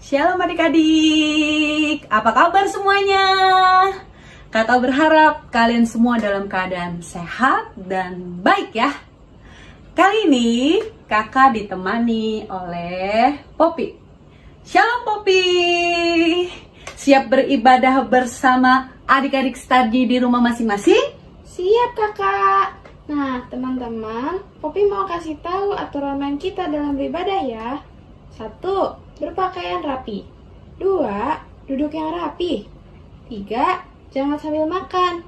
Shalom adik-adik, apa kabar semuanya? Kakak berharap kalian semua dalam keadaan sehat dan baik ya. Kali ini kakak ditemani oleh Poppy. Shalom Poppy, siap beribadah bersama adik-adik Starji di rumah masing-masing? Siap kakak. Nah teman-teman, Poppy mau kasih tahu aturan main kita dalam beribadah ya. 1. Berpakaian rapi. 2. Duduk yang rapi. 3. Jangan sambil makan.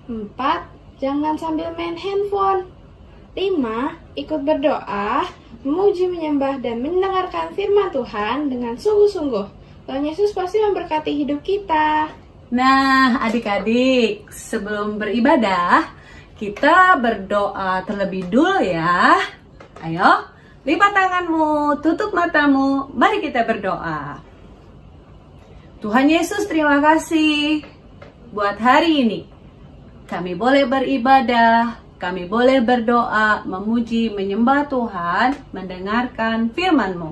4. Jangan sambil main handphone. 5. Ikut berdoa, memuji, menyembah, dan mendengarkan firman Tuhan dengan sungguh-sungguh. Tuhan Yesus pasti memberkati hidup kita. Nah adik-adik, sebelum beribadah kita berdoa terlebih dulu ya. Ayo, lipat tanganmu, tutup matamu, mari kita berdoa. Tuhan Yesus, terima kasih buat hari ini. Kami boleh beribadah, kami boleh berdoa, memuji, menyembah Tuhan, mendengarkan firman-Mu.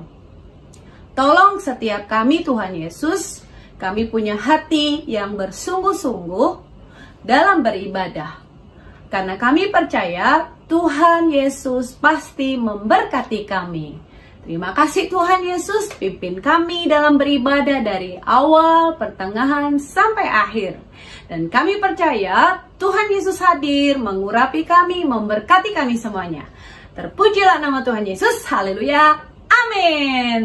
Tolong setiap kami Tuhan Yesus, kami punya hati yang bersungguh-sungguh dalam beribadah. Karena kami percaya Tuhan Yesus pasti memberkati kami. Terima kasih Tuhan Yesus, pimpin kami dalam beribadah dari awal, pertengahan, sampai akhir. Dan kami percaya Tuhan Yesus hadir, mengurapi kami, memberkati kami semuanya. Terpujilah nama Tuhan Yesus, haleluya, amin.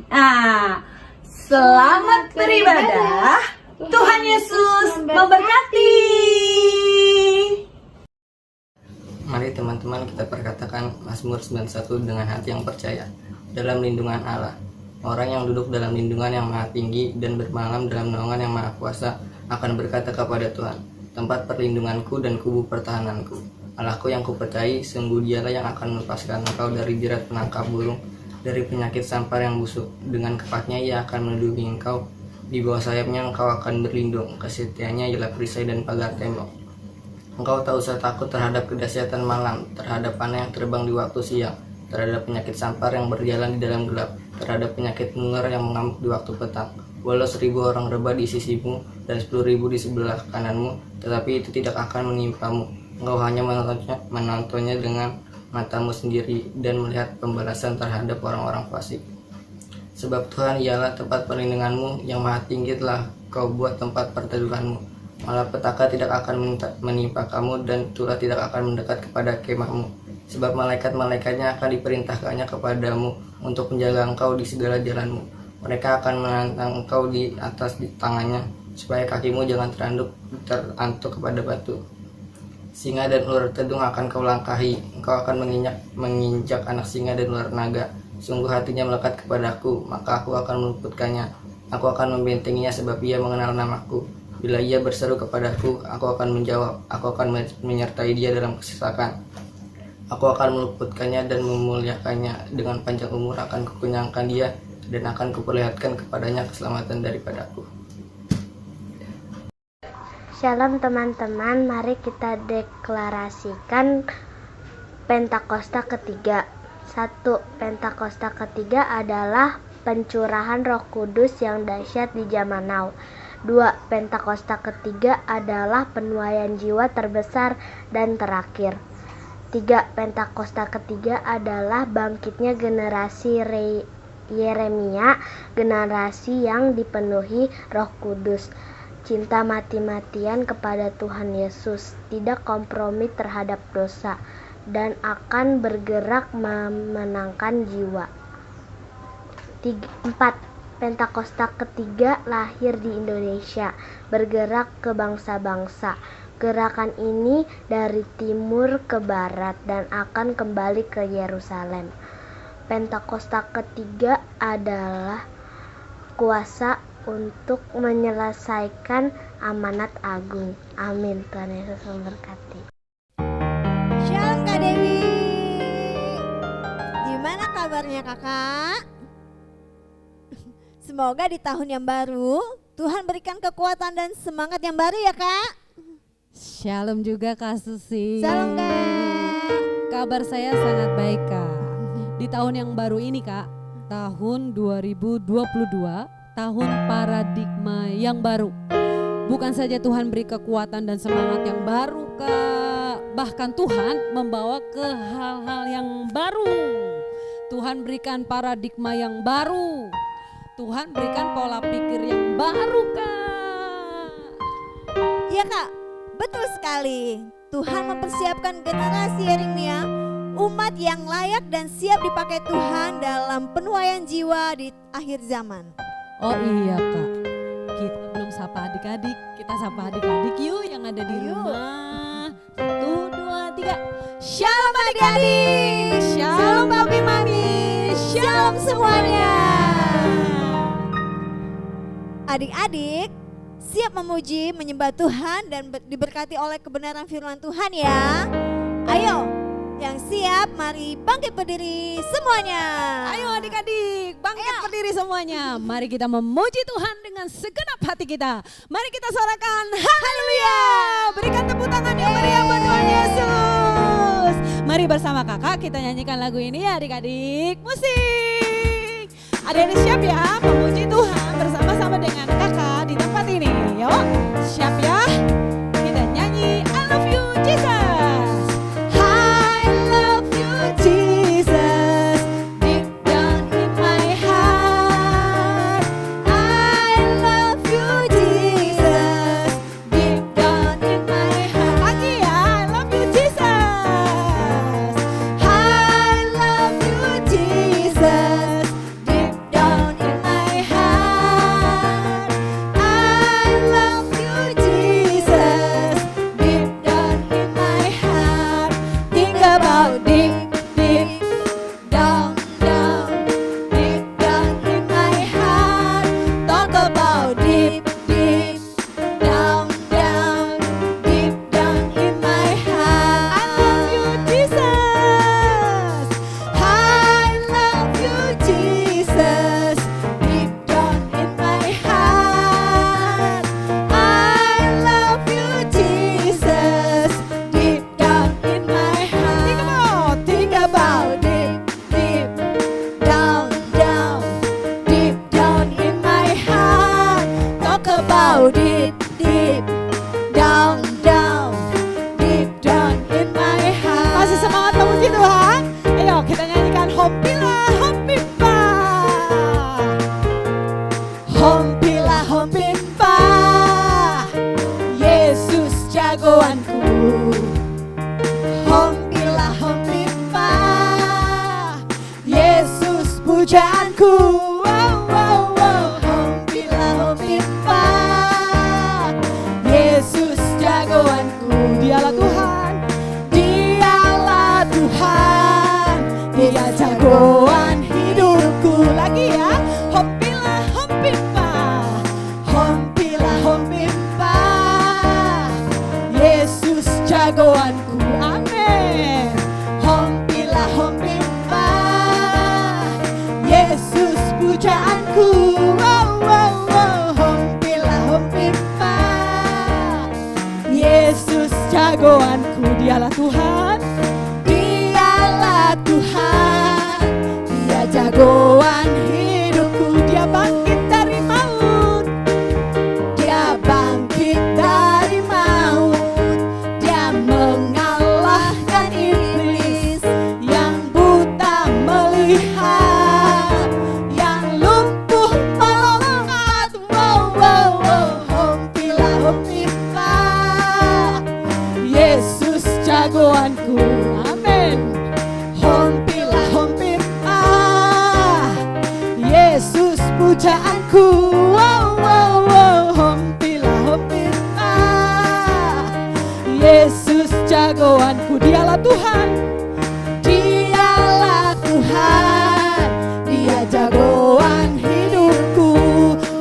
Nah, selamat beribadah, Tuhan Yesus memberkati. Mari teman-teman kita perkatakan Mazmur 91 dengan hati yang percaya dalam lindungan Allah. Orang yang duduk dalam lindungan yang maha tinggi dan bermalam dalam naungan yang maha kuasa akan berkata kepada Tuhan, tempat perlindunganku dan kubu pertahananku. Allahku yang kupercayai, sungguh dialah yang akan melepaskan engkau dari jerat penangkap burung, dari penyakit sampar yang busuk. Dengan kepaknya ia akan melindungi engkau, di bawah sayapnya engkau akan berlindung. Kesetiaannya ialah perisai dan pagar tembok. Engkau tak usah takut terhadap kedahsyatan malam, terhadap panah yang terbang di waktu siang, terhadap penyakit sampar yang berjalan di dalam gelap, terhadap penyakit ular yang mengamuk di waktu petang. Walau 1000 orang rebah di sisimu dan 10.000 di sebelah kananmu, tetapi itu tidak akan menimpamu. Engkau hanya menontonnya dengan matamu sendiri dan melihat pembalasan terhadap orang-orang fasik. Sebab Tuhan ialah tempat perlindunganmu, yang maha tinggi telah kau buat tempat perteduhanmu. Malapetaka tidak akan menimpa kamu dan tulah tidak akan mendekat kepada kemahmu. Sebab malaikat-malaikatnya akan diperintahkannya kepadamu untuk menjaga engkau di segala jalanmu. Mereka akan menantang engkau di atas di tangannya, supaya kakimu jangan terantuk kepada batu. Singa dan ular tedung akan kau langkahi, engkau akan menginjak anak singa dan ular naga. Sungguh hatinya melekat kepadaku, maka aku akan meluputkannya. Aku akan membentenginya sebab ia mengenal namaku. Bila ia berseru kepadaku, aku akan menjawab. Aku akan menyertai dia dalam kesesakan. Aku akan meluputkannya dan memuliakannya. Dengan panjang umur akan kukenyangkan dia, dan akan kuperlihatkan kepadanya keselamatan daripadaku. Shalom teman-teman, mari kita deklarasikan Pentakosta ketiga. 1. Pentakosta ketiga adalah pencurahan Roh Kudus yang dahsyat di zaman now. 2. Pentakosta ketiga adalah penuaian jiwa terbesar dan terakhir. 3. Pentakosta ketiga adalah bangkitnya generasi Yeremia, generasi yang dipenuhi Roh Kudus, cinta mati-matian kepada Tuhan Yesus, tidak kompromi terhadap dosa, dan akan bergerak memenangkan jiwa. 4. Pentakosta ketiga lahir di Indonesia, bergerak ke bangsa-bangsa. Gerakan ini dari timur ke barat dan akan kembali ke Yerusalem. Pentakosta ketiga adalah kuasa untuk menyelesaikan amanat agung. Amin. Tuhan Yesus memberkati. Shalom Kak Dewi. Gimana kabarnya kakak? Semoga di tahun yang baru Tuhan berikan kekuatan dan semangat yang baru ya kak. Shalom juga Kak Susi. Shalom Kak. Kabar saya sangat baik Kak. Di tahun yang baru ini Kak, tahun 2022, tahun paradigma yang baru. Bukan saja Tuhan beri kekuatan dan semangat yang baru, bahkan Tuhan membawa ke hal-hal yang baru. Tuhan berikan paradigma yang baru. Tuhan berikan pola pikir yang baru, Kak. Iya Kak, betul sekali. Tuhan mempersiapkan generasi Yeremia, umat yang layak dan siap dipakai Tuhan dalam penuaian jiwa di akhir zaman. Oh iya Kak, kita belum sapa adik-adik. Kita sapa adik-adik yuk yang ada di rumah. 1, 2, 3. Shalom adik-adik, shalom papi mami, shalom semuanya. Adik-adik, siap memuji, menyembah Tuhan dan diberkati oleh kebenaran firman Tuhan ya. Ayo, yang siap mari bangkit berdiri semuanya. Ayo adik-adik, bangkit berdiri semuanya. Mari kita memuji Tuhan dengan segenap hati kita. Mari kita sorakan haleluya. Berikan tepuk tangan yang meriah buat Tuhan Yesus. Mari bersama kakak kita nyanyikan lagu ini ya adik-adik. Musik. Adik-adik siap ya memuji Tuhan bersama-sama dengan kakak di tempat ini. Yuk, siap ya? Kita nyanyi I love you Jesus. I love you Jesus, deep down in my heart. I love you Jesus, deep down in my heart. Lagi ya, I love you Jesus. I love you Jesus, deep down in my heart. I love you Jesus, deep down in my heart. Think about deep, deep down, down, deep down in my heart. Talk about deep, deep down, down, deep down in my heart. I love you Jesus. I love you Jesus, deep down in my heart. I love you Jesus, deep down in my heart. Think about deep, deep down, down, deep down in my heart. Talk about deep, deep down, down, deep down in my heart. Masih semangat memuji Tuhan? Ayo kita nyanyikan Hompila, Hompimpa. Hompila, hompimpa, Yesus jagoanku. Hompila, hompimpa, Yesus pujaanku. Wow, wow, wow. Hompila, hompimpa, Yesus jagoanku. Dialah Tuhan. Dialah Tuhan, Dia jagoan hidupku. Lagi ya, hompila, hompimpa, hompila, hompimpa, Yesus jagoanku. Amin. Hompila, hompimpa, Yesus pujaanku. Wow, wow, wow. Hompila, hompimpa, Yesus jagoanku. Dialah Tuhan. Dialah Tuhan, Dia jagoan hidupku. Dia bangkit dari maut, Dia bangkit dari maut. Dia mengalahkan iblis, yang buta melihat, yang lumpuh melompat. Wow, wow, wow. Hompila, hompimpa, Yesus jagoanku. Amin. Hompila, hompimpa, Yesus pujaanku. Wow, wow, wow. Hompila, hompimpa, Yesus jagoanku. Dialah Tuhan. Dialah Tuhan, Dia jagoan hidupku.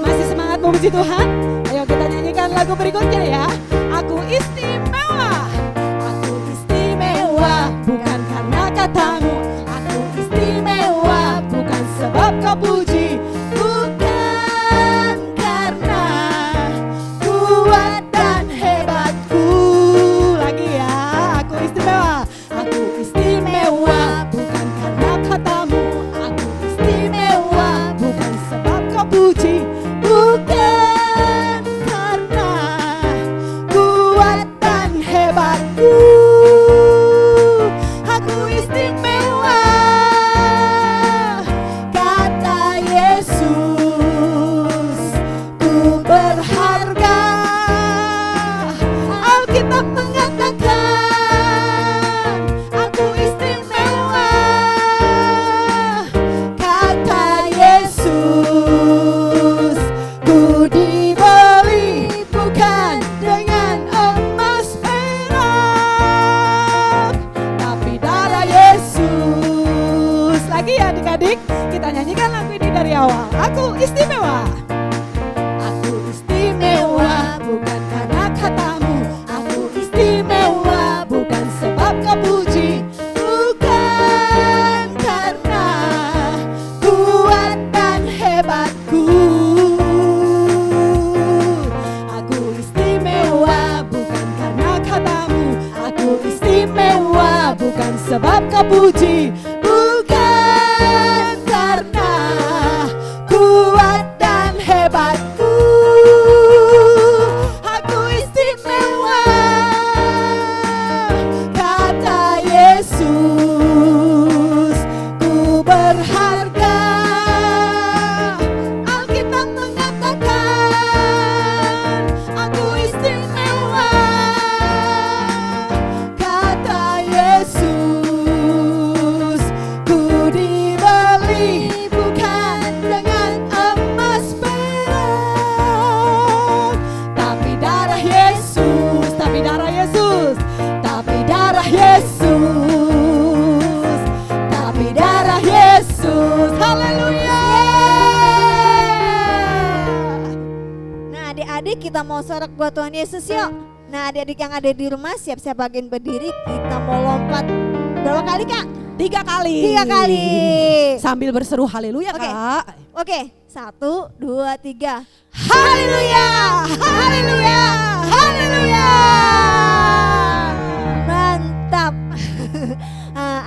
Masih semangat memuji Tuhan? Ayo kita nyanyikan lagu berikutnya ya. Aku istimewa. Aku istimewa bukan karena katamu. Aku istimewa bukan sebab kau puji. Bukan karena kuat dan hebatku. Lagi ya, aku istimewa. Aku istimewa bukan karena katamu. Aku istimewa Kita nyanyikan lagu ini dari awal. Aku istimewa. Aku istimewa bukan karena katamu. Aku istimewa bukan sebab kau puji. Bukan karena kuat dan hebatku. Aku istimewa bukan karena katamu. Aku istimewa bukan sebab kau puji. Bukan karena kuat dan hebatku. Aku istimewa, kata Yesus. Ku berharga. Alkitab mengatakan aku istimewa, kata Yesus. Ku dibeli bukan dengan emas perak, tapi darah Yesus, tapi darah Yesus, tapi darah Yesus, tapi darah Yesus. Haleluya. Nah adik-adik kita mau sorak buat Tuhan Yesus yuk. Nah adik-adik yang ada di rumah siap-siap bagian berdiri. Kita mau lompat berapa kali Kak? 3 kali. 3 kali. Sambil berseru haleluya, Oke. Kak. Oke, 1, 2, 3. Haleluya, haleluya, haleluya. Mantap.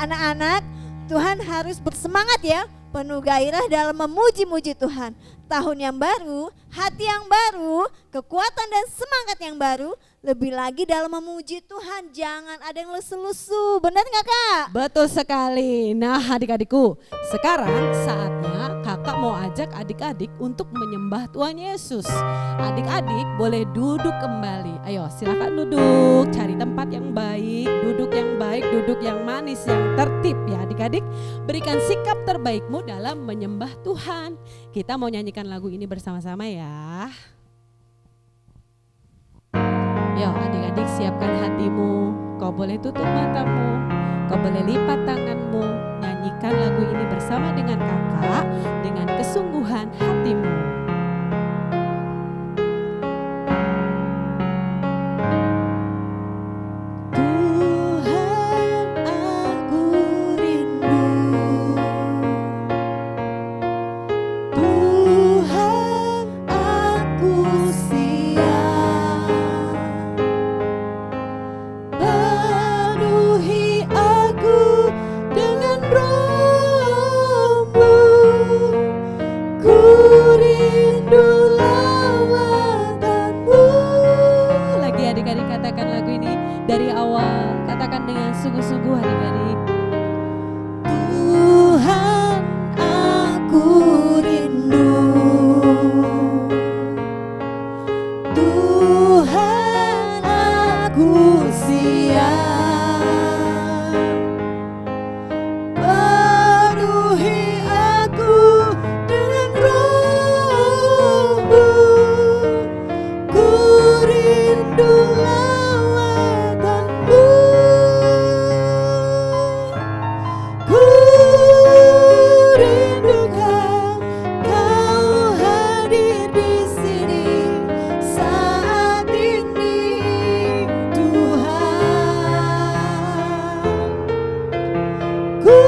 Anak-anak, Tuhan harus bersemangat ya, penuh gairah dalam memuji-muji Tuhan. Tahun yang baru, hati yang baru, kekuatan dan semangat yang baru, lebih lagi dalam memuji Tuhan. Jangan ada yang lesu-lesu, benar nggak Kak? Betul sekali. Nah adik-adikku, sekarang saatnya kakak mau ajak adik-adik untuk menyembah Tuhan Yesus. Adik-adik boleh duduk kembali. Ayo silakan duduk, cari tempat yang baik, duduk yang manis, yang tertib ya adik-adik. Berikan sikap terbaikmu dalam menyembah Tuhan. Kita mau nyanyikan lagu ini bersama-sama ya. Yo adik-adik siapkan hatimu, kau boleh tutup matamu, kau boleh lipat tanganmu, nyanyikan lagu ini bersama dengan kakak dengan kesungguhan hatimu. Tuhan aku rindu, Tuhan aku siap. Penuhi aku dengan roh-Mu, ku rindu lawatan-Mu. Lagi adik-adik katakan lagu ini dari awal, katakan dengan sungguh-sungguh adik-adik. Tuhan aku rindu, Tuhan aku siap. Penuhi aku dengan roh-Mu, ku rindu lawatan-Mu. Ku rindukan Kau hadir di sini saat ini Tuhan. Ku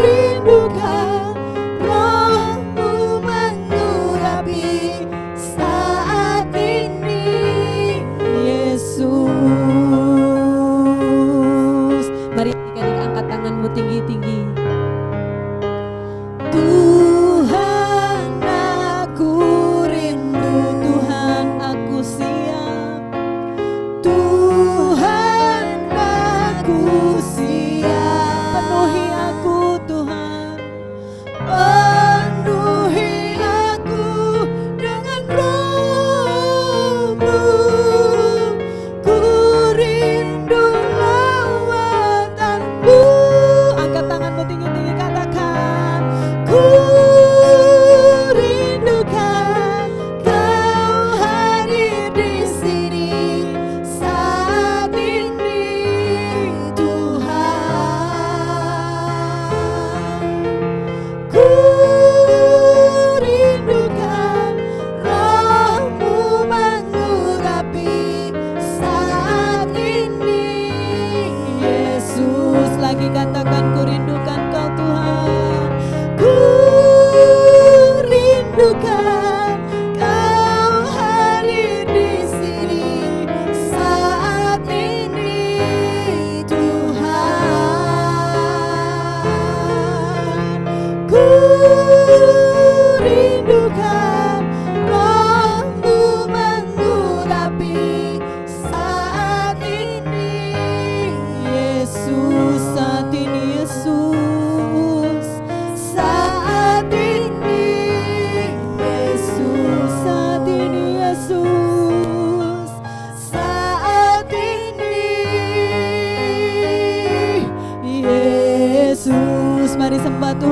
rindukan Roh-Mu mengurapi saat ini Yesus. Mari adik-adik angkat tanganmu tinggi-tinggi. Tuhan aku rindu, Tuhan aku siap. Tuhan aku siap. Penuhi aku Tuhan, penuhi aku dengan roh-Mu, ku rindu lawatan-Mu. Angkat tanganmu tinggi-tinggi katakan, ku rindukan Kau hadir di sini saat ini Tuhan.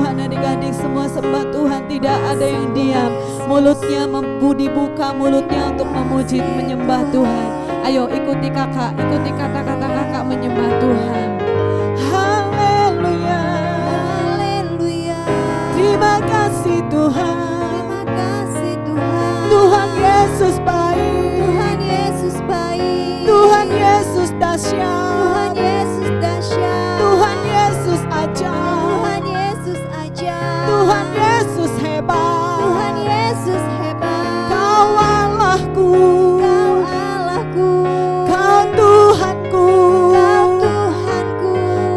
Tuhan, adik-adik semua sembah Tuhan, tidak ada yang diam. Mulutnya dibuka mulutnya untuk memuji, menyembah Tuhan. Ayo ikuti kakak, ikuti kata-kata kakak menyembah Tuhan. Haleluya, Haleluya. terima kasih Tuhan. Terima kasih Tuhan. Tuhan Yesus baik, Tuhan Yesus baik. Tuhan Yesus dahsyat, Tuhan Yesus dahsyat. Tuhan Yesus ajaib, Tuhan Yesus ajaib. Tuhan Yesus hebat. Tuhan Yesus hebat. Kau Allahku, Kau Allahku. Kau Tuhanku, Kau Tuhanku.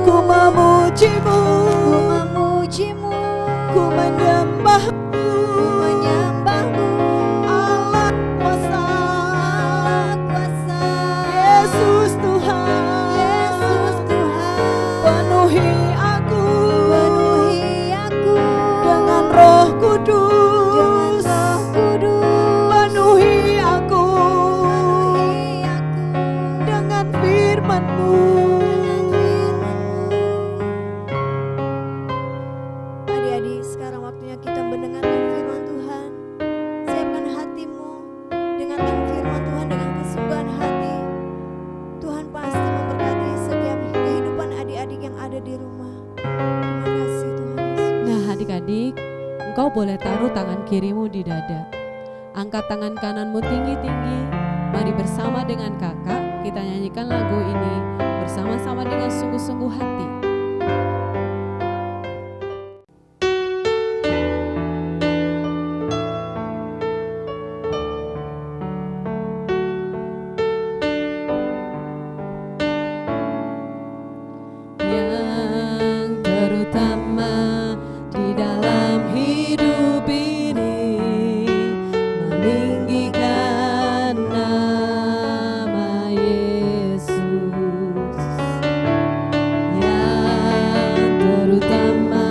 ku memujimu, Ku memujimu. ku menyembahmu, Ku menyembahmu. Allah kuasa, Allah kuasa. Yesus Tuhan, Yesus Tuhan. penuhi aku, Penuhi aku dengan Roh dengan Kudus, Roh Kudus. penuhi aku, Penuhi aku dengan firman-Mu. dengan firman-Mu. Adik-adik, sekarang waktunya kita mendengarkan firman Tuhan. Siapkan hatimu, dengarkan firman Tuhan dengan kesungguhan hati. Tuhan pasti memberkati setiap kehidupan adik-adik yang ada di rumah. Terima kasih Tuhan Yesus. Nah adik-adik, engkau boleh taruh tangan kirimu di dada. Angkat tangan kananmu tinggi-tinggi. Mari bersama dengan kakak kita nyanyikan lagu ini bersama-sama dengan sungguh-sungguh hati. Yang terutama di dalam hidup ini, meninggikan nama Yesus. Yang terutama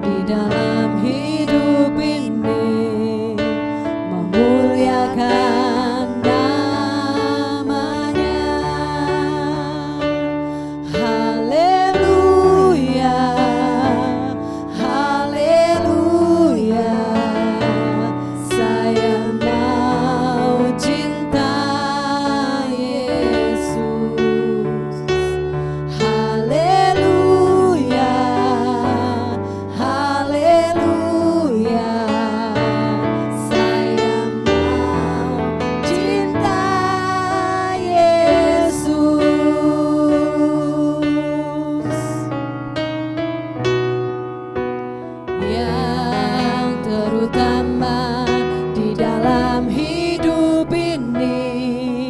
di dalam hidup ini, memuliakan namanya. Haleluya, haleluya, saya mau cinta Yesus. Haleluya, haleluya, saya mau cinta Yesus. Yang terutama di dalam hidup ini,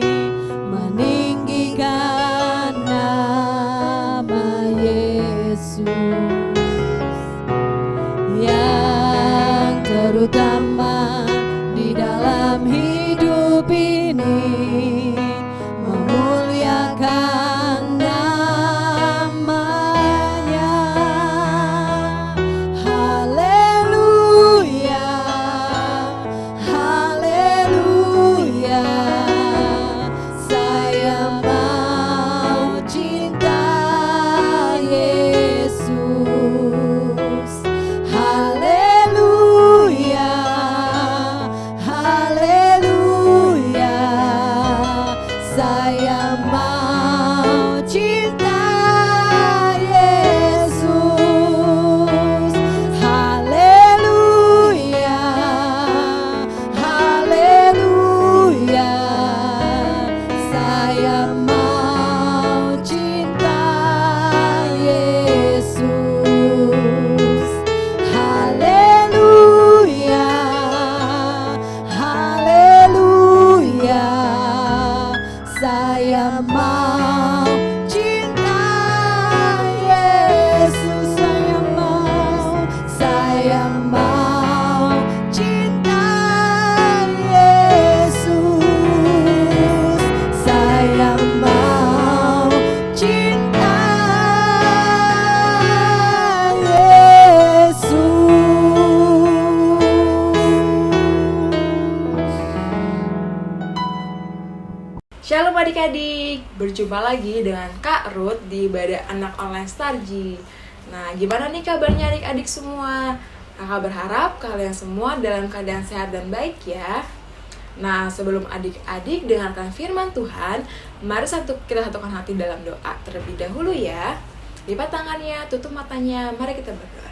meninggikan nama Yesus. Yang terutama di dalam hidup ini, memuliakan namanya. Haleluya, haleluya, saya mau cinta Yesus. Haleluya, haleluya, saya mau cinta Yesus. Haleluya, haleluya, saya mau cinta Yesus. Haleluya, haleluya, saya mau cinta Yesus. Saya mau cinta Yesus. Saya mau cinta Yesus. Shalom adik-adik, berjumpa lagi dengan Kak Ruth di Ibadah Anak Online Starji. Nah, gimana nih kabarnya adik-adik semua? Kakak berharap kalian semua dalam keadaan sehat dan baik ya. Nah, sebelum adik-adik dengarkan firman Tuhan, mari kita satukan hati dalam doa terlebih dahulu ya. Lipat tangannya, tutup matanya, mari kita berdoa.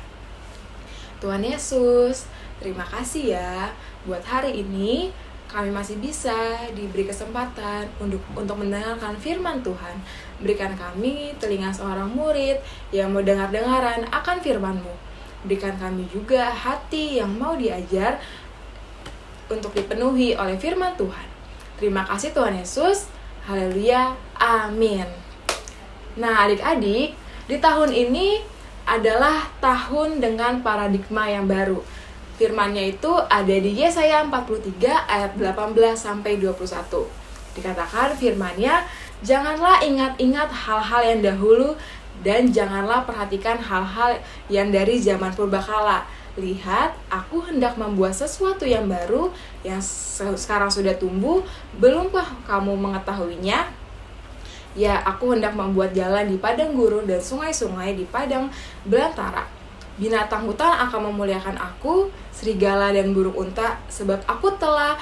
Tuhan Yesus, terima kasih ya buat hari ini kami masih bisa diberi kesempatan untuk mendengarkan firman Tuhan. Berikan kami telinga seorang murid yang mau dengar-dengaran akan firman-Mu. Berikan kami juga hati yang mau diajar untuk dipenuhi oleh firman Tuhan. Terima kasih Tuhan Yesus. Haleluya. Amin. Nah, adik-adik, di tahun ini adalah tahun dengan paradigma yang baru. Firman-Nya itu ada di Yesaya 43 ayat 18 sampai 21. Dikatakan firman-Nya, janganlah ingat-ingat hal-hal yang dahulu dan janganlah perhatikan hal-hal yang dari zaman purbakala. Lihat, aku hendak membuat sesuatu yang baru yang sekarang sudah tumbuh, belumkah kamu mengetahuinya? Ya, aku hendak membuat jalan di padang gurun dan sungai-sungai di padang belantara. Binatang hutan akan memuliakan aku, serigala dan burung unta, sebab aku telah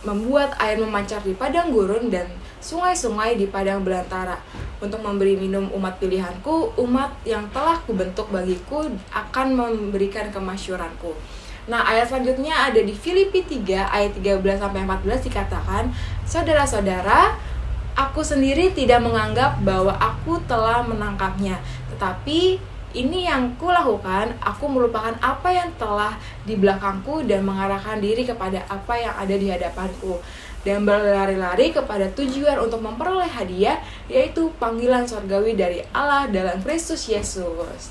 membuat air memancar di padang gurun dan sungai-sungai di padang belantara. Untuk memberi minum umat pilihanku, umat yang telah kubentuk bagiku akan memberikan kemasyuranku. Nah, ayat selanjutnya ada di Filipi 3 ayat 13-14 dikatakan, saudara-saudara, aku sendiri tidak menganggap bahwa aku telah menangkapnya, tetapi ini yang kulakukan, aku melupakan apa yang telah di belakangku dan mengarahkan diri kepada apa yang ada di hadapanku, dan berlari-lari kepada tujuan untuk memperoleh hadiah, yaitu panggilan surgawi dari Allah dalam Kristus Yesus.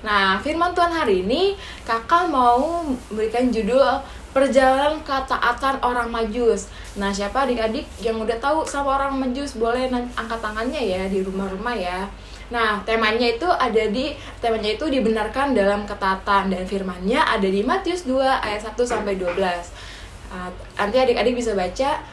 Nah, firman Tuhan hari ini kakak mau memberikan judul Perjalanan Ketaatan Orang Majus. Nah, siapa adik-adik yang udah tahu sama orang Majus boleh angkat tangannya ya di rumah-rumah ya. Nah, temanya itu dibenarkan dalam ketaatan, dan firman-Nya ada di Matius 2 ayat 1 sampai 12. Nanti adik-adik bisa baca.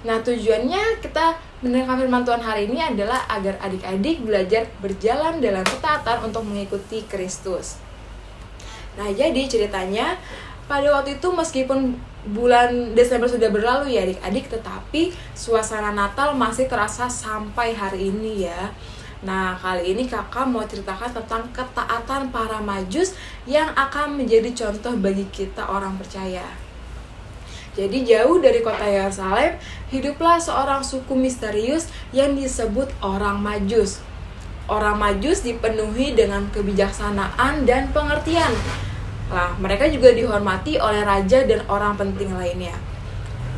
Nah, tujuannya kita mendengarkan firman Tuhan hari ini adalah agar adik-adik belajar berjalan dalam ketaatan untuk mengikuti Kristus. Nah, jadi ceritanya pada waktu itu meskipun bulan Desember sudah berlalu ya adik-adik, tetapi suasana Natal masih terasa sampai hari ini ya. Nah, kali ini kakak mau ceritakan tentang ketaatan para Majus yang akan menjadi contoh bagi kita orang percaya. Jadi jauh dari kota Yerusalem, hiduplah seorang suku misterius yang disebut orang Majus. Orang Majus dipenuhi dengan kebijaksanaan dan pengertian. Nah, mereka juga dihormati oleh raja dan orang penting lainnya.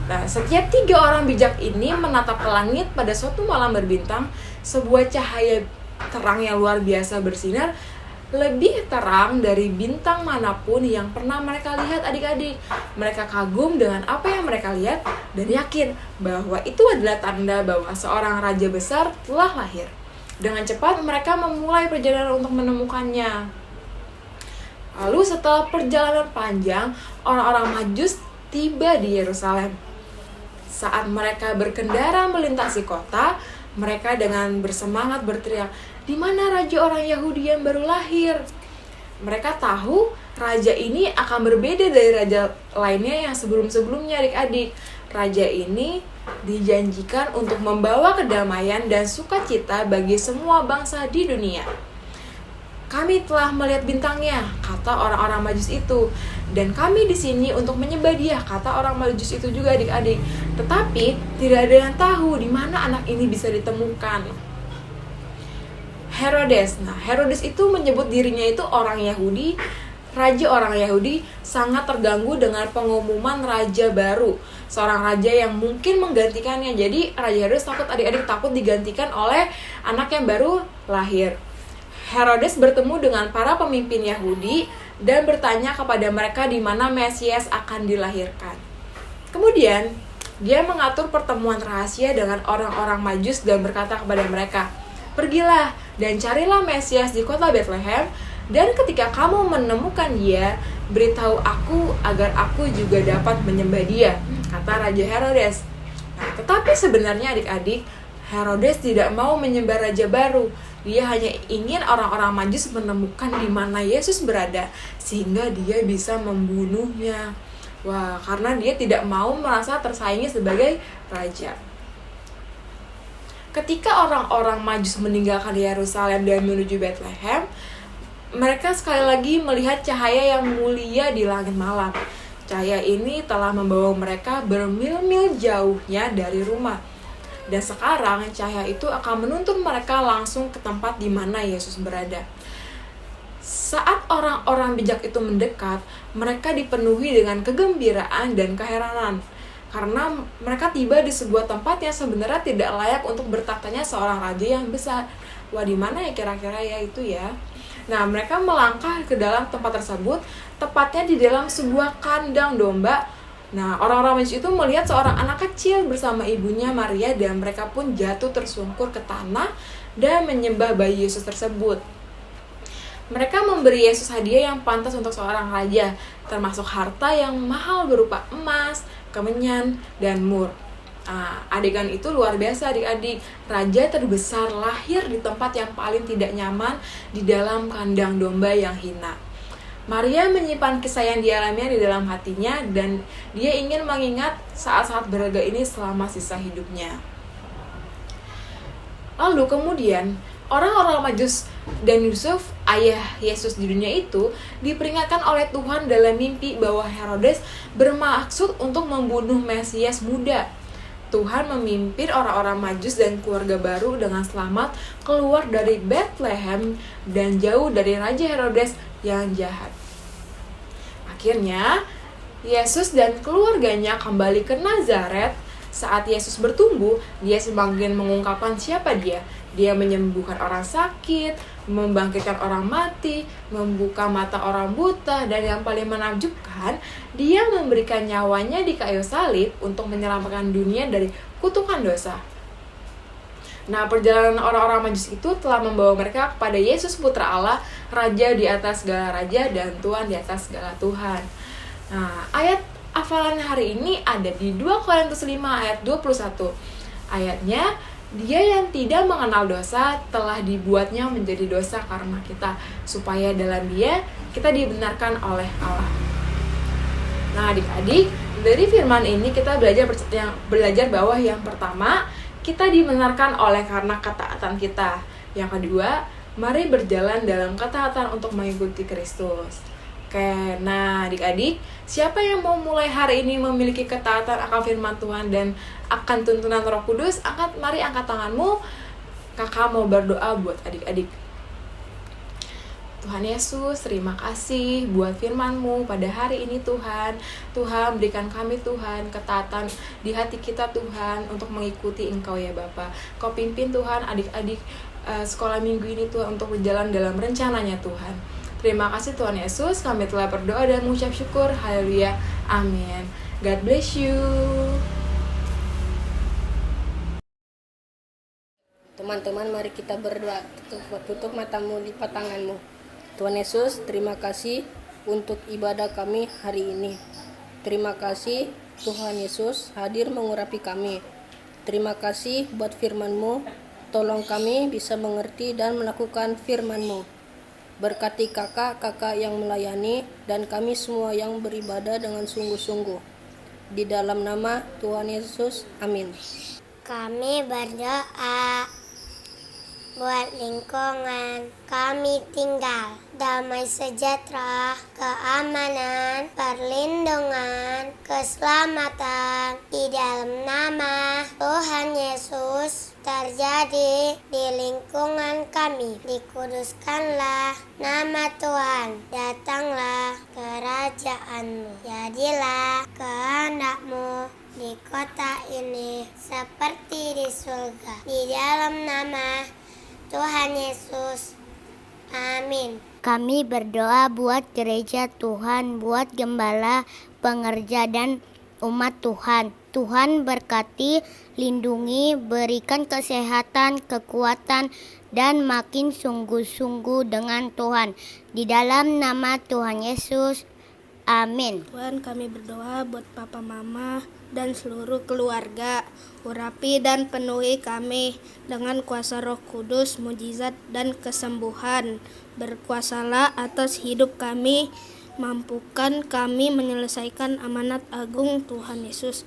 Nah, setiap 3 orang bijak ini menatap ke langit pada suatu malam berbintang, sebuah cahaya terang yang luar biasa bersinar, lebih terang dari bintang manapun yang pernah mereka lihat adik-adik. Mereka kagum dengan apa yang mereka lihat dan yakin bahwa itu adalah tanda bahwa seorang raja besar telah lahir. Dengan cepat mereka memulai perjalanan untuk menemukannya. Lalu setelah perjalanan panjang, orang-orang Majus tiba di Yerusalem. Saat mereka berkendara melintasi kota, mereka dengan bersemangat berteriak, "Di mana raja orang Yahudi yang baru lahir?" Mereka tahu raja ini akan berbeda dari raja lainnya yang sebelum-sebelumnya adik-adik. Raja ini dijanjikan untuk membawa kedamaian dan sukacita bagi semua bangsa di dunia. "Kami telah melihat bintangnya," kata orang-orang Majus itu. "Dan kami di sini untuk menyembah Dia," kata orang Majus itu juga adik-adik. Tetapi tidak ada yang tahu di mana anak ini bisa ditemukan. Herodes. Nah, Herodes itu menyebut dirinya itu orang Yahudi. Raja orang Yahudi sangat terganggu dengan pengumuman raja baru, seorang raja yang mungkin menggantikannya. Jadi Raja Herodes takut digantikan oleh anak yang baru lahir. Herodes bertemu dengan para pemimpin Yahudi dan bertanya kepada mereka di mana Mesias akan dilahirkan. Kemudian, dia mengatur pertemuan rahasia dengan orang-orang Majus dan berkata kepada mereka, "Pergilah dan carilah Mesias di kota Bethlehem, dan ketika kamu menemukan Dia, beritahu aku agar aku juga dapat menyembah Dia," kata Raja Herodes. Nah, tetapi sebenarnya adik-adik, Herodes tidak mau menyembah raja baru. Dia hanya ingin orang-orang Majus menemukan di mana Yesus berada sehingga dia bisa membunuhnya. Wah, karena dia tidak mau merasa tersaingi sebagai raja. Ketika orang-orang Majus meninggalkan Yerusalem dan menuju Bethlehem, mereka sekali lagi melihat cahaya yang mulia di langit malam. Cahaya ini telah membawa mereka bermil-mil jauhnya dari rumah. Dan sekarang cahaya itu akan menuntun mereka langsung ke tempat di mana Yesus berada. Saat orang-orang bijak itu mendekat, mereka dipenuhi dengan kegembiraan dan keheranan. Karena mereka tiba di sebuah tempat yang sebenarnya tidak layak untuk bertahtanya seorang raja yang besar. Wah, di mana ya kira-kira ya itu ya? Nah, mereka melangkah ke dalam tempat tersebut, tepatnya di dalam sebuah kandang domba. Nah, orang-orang Majus itu melihat seorang anak kecil bersama ibunya Maria dan mereka pun jatuh tersungkur ke tanah dan menyembah bayi Yesus tersebut. Mereka memberi Yesus hadiah yang pantas untuk seorang raja, termasuk harta yang mahal berupa emas, kemenyan, dan mur. Nah, adegan itu luar biasa adik-adik. Raja terbesar lahir di tempat yang paling tidak nyaman, di dalam kandang domba yang hina. Maria menyimpan kisah yang dialaminya di dalam hatinya dan dia ingin mengingat saat-saat berharga ini selama sisa hidupnya. Lalu kemudian orang-orang Majus dan Yusuf, ayah Yesus di dunia itu, diperingatkan oleh Tuhan dalam mimpi bahwa Herodes bermaksud untuk membunuh Mesias muda. Tuhan memimpin orang-orang Majus dan keluarga baru dengan selamat keluar dari Bethlehem dan jauh dari Raja Herodes yang jahat. Akhirnya, Yesus dan keluarganya kembali ke Nazaret. Saat Yesus bertumbuh, dia semakin mengungkapkan siapa dia. Dia menyembuhkan orang sakit, membangkitkan orang mati, membuka mata orang buta, dan yang paling menakjubkan, dia memberikan nyawanya di kayu salib untuk menyelamatkan dunia dari kutukan dosa. Nah, perjalanan orang-orang Majus itu telah membawa mereka kepada Yesus Putra Allah, Raja di atas segala raja dan Tuhan di atas segala Tuhan. Nah, ayat hafalan hari ini ada di 2 Korintus 5 ayat 21. Ayatnya, dia yang tidak mengenal dosa telah dibuatnya menjadi dosa karena kita, supaya dalam dia kita dibenarkan oleh Allah. Nah, adik-adik, dari firman ini kita belajar bahwa yang pertama, kita dibenarkan oleh karena ketaatan kita. Yang kedua, mari berjalan dalam ketaatan untuk mengikuti Kristus. Oke, nah adik-adik, siapa yang mau mulai hari ini memiliki ketaatan akan firman Tuhan dan akan tuntunan Roh Kudus? Mari angkat tanganmu. Kakak mau berdoa buat adik-adik. Tuhan Yesus, terima kasih buat firman-Mu pada hari ini Tuhan. Tuhan, berikan kami Tuhan ketaatan di hati kita Tuhan untuk mengikuti Engkau ya Bapa. Kau pimpin Tuhan adik-adik sekolah minggu ini Tuhan untuk berjalan dalam rencananya Tuhan. Terima kasih Tuhan Yesus, kami telah berdoa dan mengucap syukur. Haleluya, amin. God bless you. Teman-teman, mari kita berdoa. Tutup matamu, lipat tanganmu. Tuhan Yesus, terima kasih untuk ibadah kami hari ini. Terima kasih Tuhan Yesus hadir mengurapi kami. Terima kasih buat firman-Mu. Tolong kami bisa mengerti dan melakukan firman-Mu. Berkati kakak-kakak yang melayani dan kami semua yang beribadah dengan sungguh-sungguh. Di dalam nama Tuhan Yesus, amin. Kami berdoa buat lingkungan kami tinggal, damai sejahtera, keamanan, perlindungan, keselamatan di dalam nama Tuhan Yesus terjadi di lingkungan kami. Dikuduskanlah nama Tuhan, datanglah kerajaan-Mu, jadilah kehendak-Mu di kota ini seperti di surga. Di dalam nama Tuhan Yesus, amin. Kami berdoa buat gereja Tuhan, buat gembala, pengerja, dan umat Tuhan. Tuhan berkati, lindungi, berikan kesehatan, kekuatan, dan makin sungguh-sungguh dengan Tuhan. Di dalam nama Tuhan Yesus, Amin. Tuhan, kami berdoa buat papa mama dan seluruh keluarga. Urapi dan penuhi kami dengan kuasa Roh Kudus, mujizat dan kesembuhan. Berkuasalah atas hidup kami, mampukan kami menyelesaikan amanat agung Tuhan Yesus.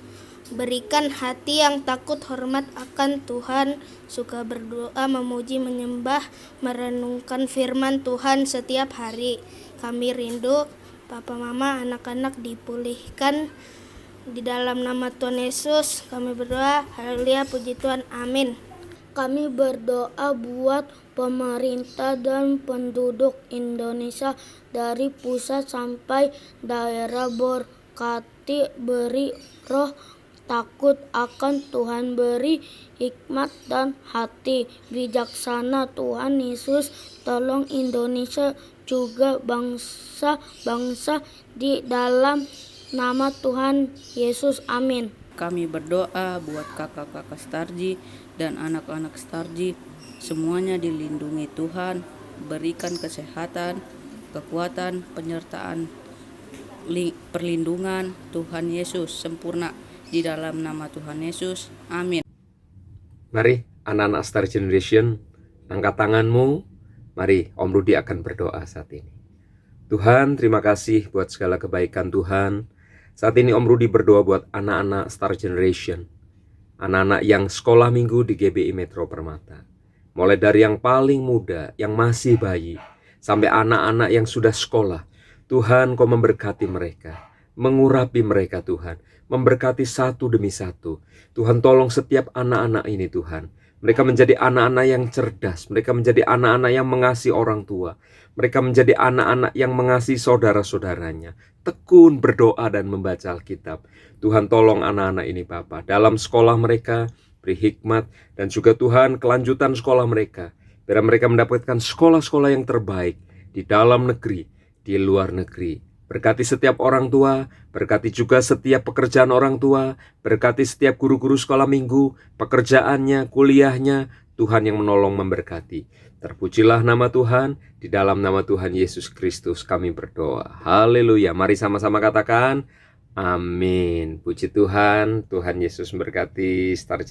Berikan hati yang takut hormat akan Tuhan, suka berdoa, memuji, menyembah, merenungkan firman Tuhan setiap hari. Kami rindu Papa Mama, anak-anak dipulihkan di dalam nama Tuhan Yesus. Kami berdoa, haleluya, puji Tuhan, amin. Kami berdoa buat pemerintah dan penduduk Indonesia dari pusat sampai daerah, berkati, beri roh takut akan Tuhan, beri hikmat dan hati bijaksana. Tuhan Yesus, tolong Indonesia juga bangsa-bangsa di dalam nama Tuhan Yesus, amin. Kami berdoa buat kakak-kakak Starji dan anak-anak Starji, semuanya dilindungi Tuhan, berikan kesehatan, kekuatan, penyertaan, perlindungan Tuhan Yesus sempurna di dalam nama Tuhan Yesus, amin. Mari anak-anak Star Generation, angkat tanganmu. Mari Om Rudi akan berdoa saat ini. Tuhan, terima kasih buat segala kebaikan Tuhan. Saat ini Om Rudi berdoa buat anak-anak Star Generation, anak-anak yang sekolah minggu di GBI Metro Permata. Mulai dari yang paling muda, yang masih bayi, sampai anak-anak yang sudah sekolah. Tuhan, Kau memberkati mereka, mengurapi mereka Tuhan, memberkati satu demi satu. Tuhan, tolong setiap anak-anak ini Tuhan. Mereka menjadi anak-anak yang cerdas, mereka menjadi anak-anak yang mengasihi orang tua, mereka menjadi anak-anak yang mengasihi saudara-saudaranya, tekun berdoa dan membaca Alkitab. Tuhan, tolong anak-anak ini Bapa, dalam sekolah mereka, beri hikmat, dan juga Tuhan kelanjutan sekolah mereka, biar mereka mendapatkan sekolah-sekolah yang terbaik di dalam negeri, di luar negeri. Berkati setiap orang tua, berkati juga setiap pekerjaan orang tua, berkati setiap guru-guru sekolah minggu, pekerjaannya, kuliahnya, Tuhan yang menolong memberkati. Terpujilah nama Tuhan, di dalam nama Tuhan Yesus Kristus kami berdoa. Haleluya, mari sama-sama katakan, amin. Puji Tuhan, Tuhan Yesus memberkati Star